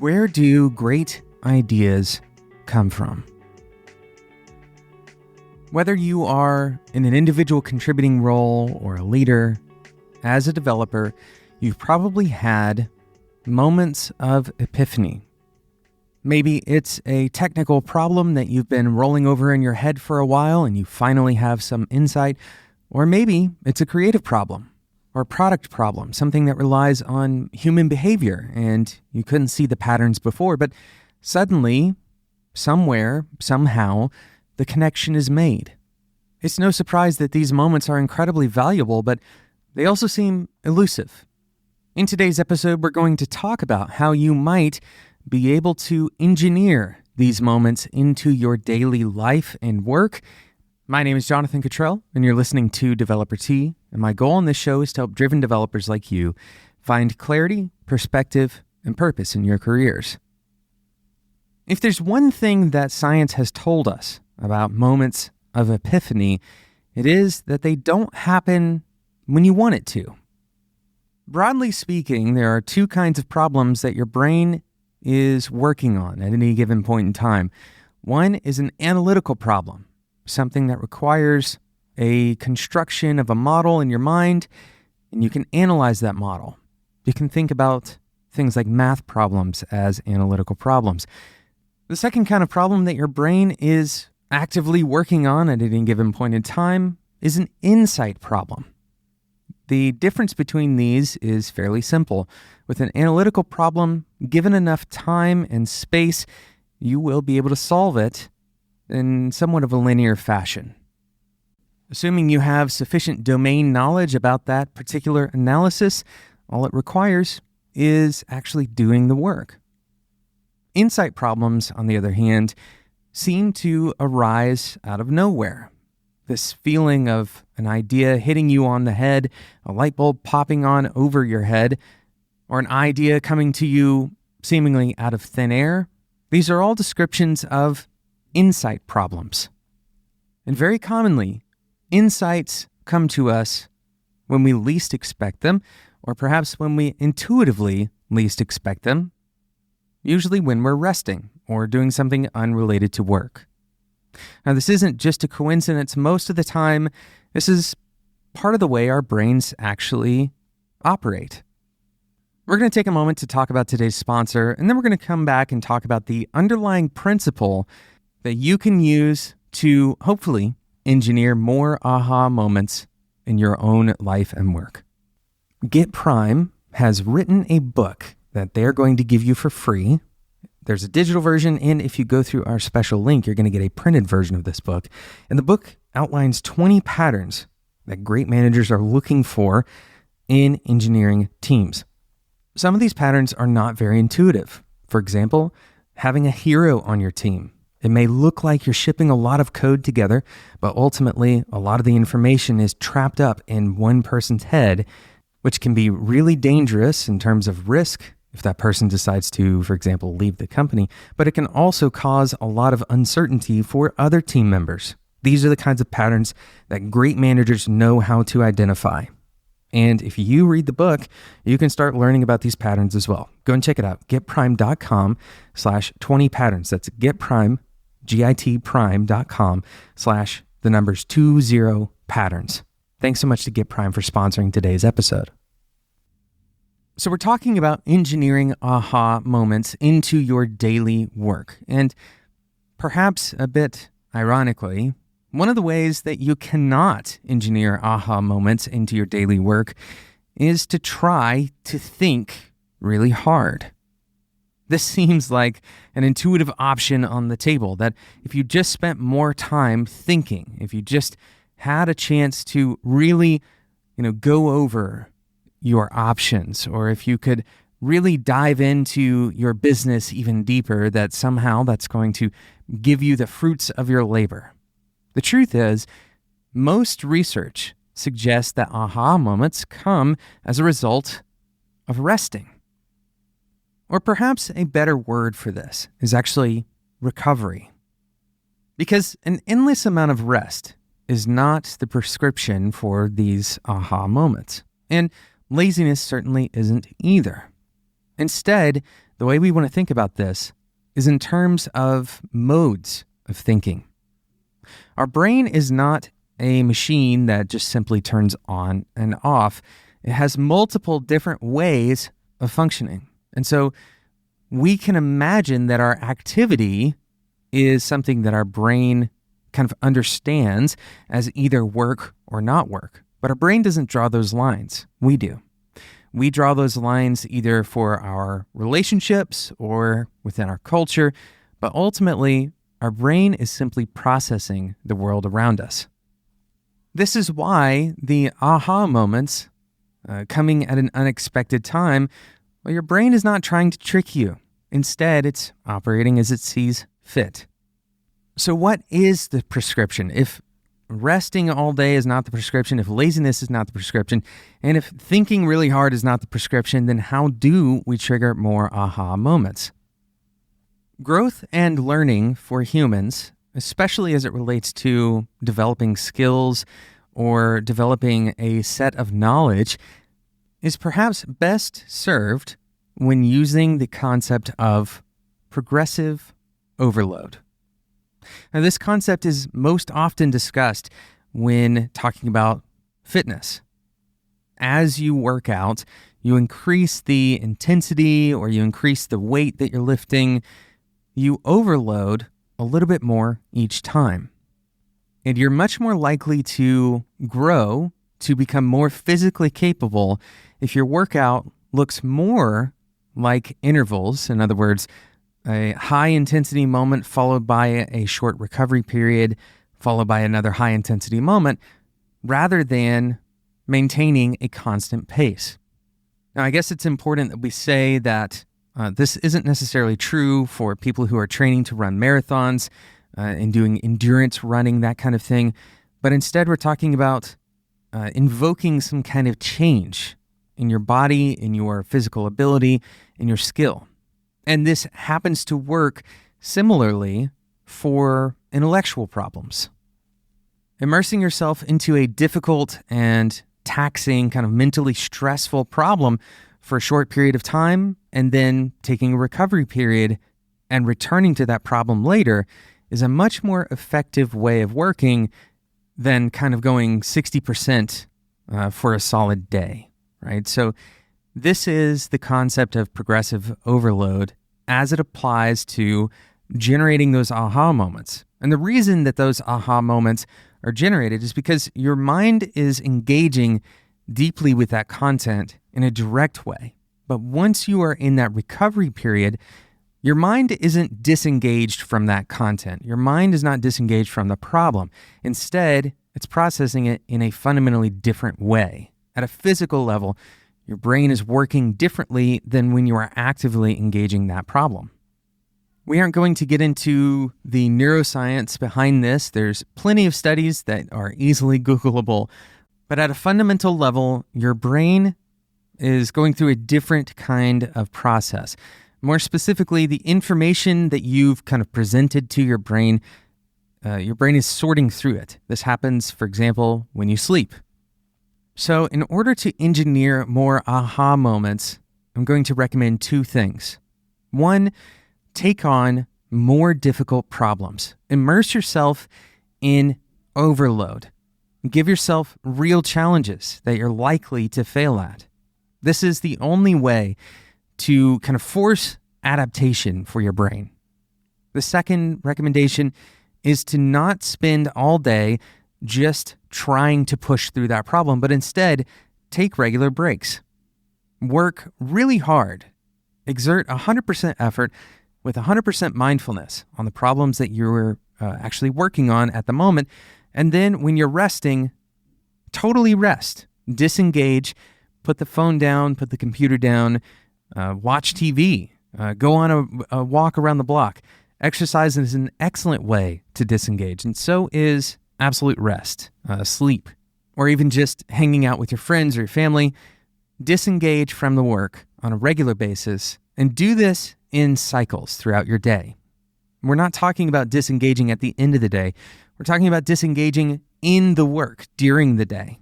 Where do great ideas come from? Whether you are in an individual contributing role or a leader, as a developer, you've probably had moments of epiphany. Maybe it's a technical problem that you've been rolling over in your head for a while and you finally have some insight, or maybe it's a creative problem or a product problem, something that relies on human behavior and you couldn't see the patterns before, but suddenly, somewhere, somehow, the connection is made. It's no surprise that these moments are incredibly valuable, but they also seem elusive. In today's episode, we're going to talk about how you might be able to engineer these moments into your daily life and work. My name is Jonathan Cottrell, and you're listening to Developer Tea, and my goal on this show is to help driven developers like you find clarity, perspective, and purpose in your careers. If there's one thing that science has told us about moments of epiphany, it is that they don't happen when you want it to. Broadly speaking, there are two kinds of problems that your brain is working on at any given point in time. One is an analytical problem, something that requires a construction of a model in your mind, and you can analyze that model. You can think about things like math problems as analytical problems. The second kind of problem that your brain is actively working on at any given point in time is an insight problem. The difference between these is fairly simple. With an analytical problem, given enough time and space, you will be able to solve it in somewhat of a linear fashion. Assuming you have sufficient domain knowledge about that particular analysis, all it requires is actually doing the work. Insight problems, on the other hand, seem to arise out of nowhere. This feeling of an idea hitting you on the head, a light bulb popping on over your head, or an idea coming to you seemingly out of thin air, these are all descriptions of insight problems. And very commonly, insights come to us when we least expect them, or perhaps when we intuitively least expect them, usually when we're resting or doing something unrelated to work. Now, this isn't just a coincidence. Most of the time, this is part of the way our brains actually operate. We're going to take a moment to talk about today's sponsor, and then we're going to come back and talk about the underlying principle that you can use to hopefully engineer more aha moments in your own life and work. Get Prime has written a book that they're going to give you for free. There's a digital version, and if you go through our special link, you're going to get a printed version of this book. And the book outlines 20 patterns that great managers are looking for in engineering teams. Some of these patterns are not very intuitive. For example, having a hero on your team. It may look like you're shipping a lot of code together, but ultimately, a lot of the information is trapped up in one person's head, which can be really dangerous in terms of risk if that person decides to, for example, leave the company, but it can also cause a lot of uncertainty for other team members. These are the kinds of patterns that great managers know how to identify. And if you read the book, you can start learning about these patterns as well. Go and check it out. getprime.com/20 patterns. That's getprime, GITprime.com/20 patterns. Thanks so much to Get Prime for sponsoring today's episode. So we're talking about engineering aha moments into your daily work. And perhaps a bit ironically, one of the ways that you cannot engineer aha moments into your daily work is to try to think really hard. This seems like an intuitive option on the table, that if you just spent more time thinking, if you just had a chance to really, go over your options, or if you could really dive into your business even deeper, that somehow that's going to give you the fruits of your labor. The truth is, most research suggests that aha moments come as a result of resting. Or perhaps a better word for this is actually recovery. Because an endless amount of rest is not the prescription for these aha moments. And laziness certainly isn't either. Instead, the way we want to think about this is in terms of modes of thinking. Our brain is not a machine that just simply turns on and off. It has multiple different ways of functioning. And so we can imagine that our activity is something that our brain kind of understands as either work or not work. But our brain doesn't draw those lines. We do. We draw those lines either for our relationships or within our culture, but ultimately, our brain is simply processing the world around us. This is why the aha moments coming at an unexpected time, well, your brain is not trying to trick you. Instead, it's operating as it sees fit. So what is the prescription? If resting all day is not the prescription, if laziness is not the prescription, and if thinking really hard is not the prescription, then how do we trigger more aha moments? Growth and learning for humans, especially as it relates to developing skills or developing a set of knowledge, is perhaps best served when using the concept of progressive overload. Now, this concept is most often discussed when talking about fitness. As you work out, you increase the intensity or you increase the weight that you're lifting. You overload a little bit more each time. And you're much more likely to grow, to become more physically capable if your workout looks more like intervals. In other words, a high intensity moment followed by a short recovery period, followed by another high intensity moment, rather than maintaining a constant pace. Now, I guess it's important that we say that this isn't necessarily true for people who are training to run marathons and doing endurance running, that kind of thing. But instead, we're talking about invoking some kind of change in your body, in your physical ability, in your skill. And this happens to work similarly for intellectual problems. Immersing yourself into a difficult and taxing, kind of mentally stressful problem for a short period of time, and then taking a recovery period and returning to that problem later is a much more effective way of working than kind of going 60% for a solid day, right? So this is the concept of progressive overload as it applies to generating those aha moments. And the reason that those aha moments are generated is because your mind is engaging deeply with that content in a direct way. But once you are in that recovery period, your mind isn't disengaged from that content. Your mind is not disengaged from the problem. Instead, it's processing it in a fundamentally different way. At a physical level, your brain is working differently than when you are actively engaging that problem. We aren't going to get into the neuroscience behind this. There's plenty of studies that are easily Googleable. But at a fundamental level, your brain is going through a different kind of process. More specifically, the information that you've kind of presented to your brain is sorting through it. This happens, for example, when you sleep. So in order to engineer more aha moments, I'm going to recommend two things. One, take on more difficult problems. Immerse yourself in overload. Give yourself real challenges that you're likely to fail at. This is the only way to kind of force adaptation for your brain. The second recommendation is to not spend all day just trying to push through that problem, but instead take regular breaks. Work really hard. Exert 100% effort with 100% mindfulness on the problems that you're actually working on at the moment. And then when you're resting, totally rest. Disengage. Put the phone down, put the computer down, watch TV, go on a walk around the block. Exercise is an excellent way to disengage, and so is absolute rest, sleep, or even just hanging out with your friends or your family. Disengage from the work on a regular basis, and do this in cycles throughout your day. We're not talking about disengaging at the end of the day. We're talking about disengaging in the work during the day.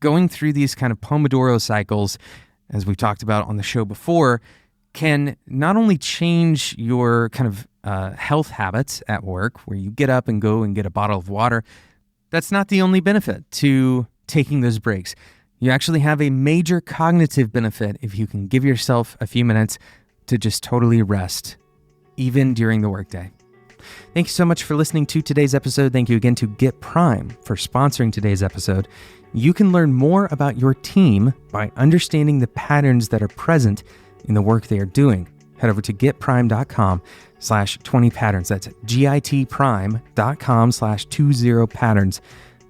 Going through these kind of Pomodoro cycles, as we've talked about on the show before, can not only change your kind of health habits at work, where you get up and go and get a bottle of water. That's not the only benefit to taking those breaks. You actually have a major cognitive benefit if you can give yourself a few minutes to just totally rest, even during the workday. Thank you so much for listening to today's episode. Thank you again to Get Prime for sponsoring today's episode. You can learn more about your team by understanding the patterns that are present in the work they are doing. Head over to getprime.com/20patterns. That's gitprime.com/20patterns.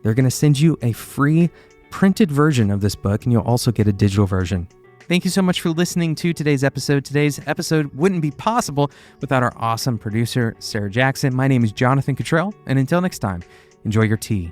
They're going to send you a free printed version of this book, and you'll also get a digital version. Thank you so much for listening to today's episode. Today's episode wouldn't be possible without our awesome producer, Sarah Jackson. My name is Jonathan Cottrell, and until next time, enjoy your tea.